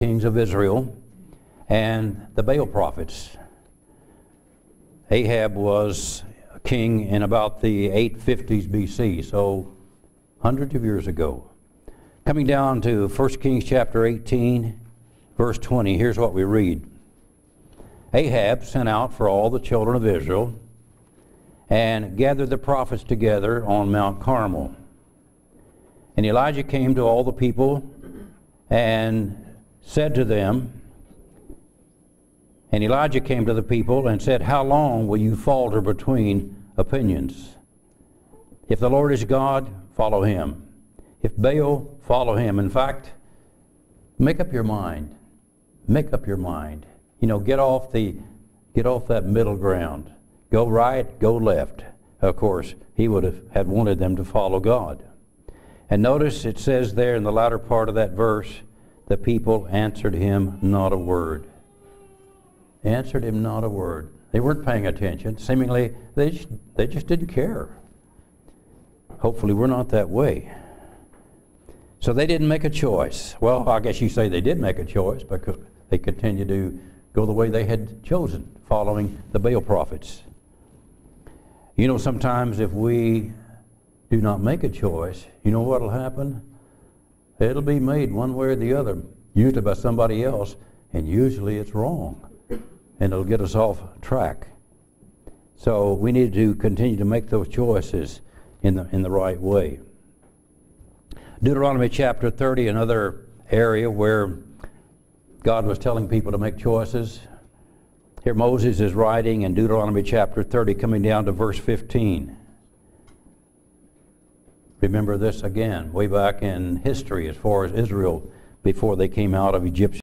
kings of Israel and the Baal prophets. Ahab was a king in about the 850s BC, so hundreds of years ago. Coming down to 1 Kings chapter 18, verse 20, here's what we read. Ahab sent out for all the children of Israel and gathered the prophets together on Mount Carmel. And Elijah came to all the people and said to them, and Elijah came to the people and said, how long will you falter between opinions? If the Lord is God, follow him. If Baal, follow him. In fact, make up your mind. Make up your mind. You know, get off that middle ground. Go right, go left. Of course, he would have had wanted them to follow God. And notice it says there in the latter part of that verse, the people answered him not a word. Answered him not a word. They weren't paying attention. Seemingly, they just didn't care. Hopefully, we're not that way. So they didn't make a choice. Well, I guess you say they did make a choice because they continued to go the way they had chosen, following the Baal prophets. You know, sometimes if we do not make a choice, you know what will happen? It'll be made one way or the other, usually by somebody else, and usually it's wrong, and it'll get us off track. So we need to continue to make those choices in the right way. Deuteronomy chapter 30, another area where God was telling people to make choices. Here Moses is writing in Deuteronomy chapter 30, coming down to verse 15. Remember this again, way back in history as far as Israel before they came out of Egyptian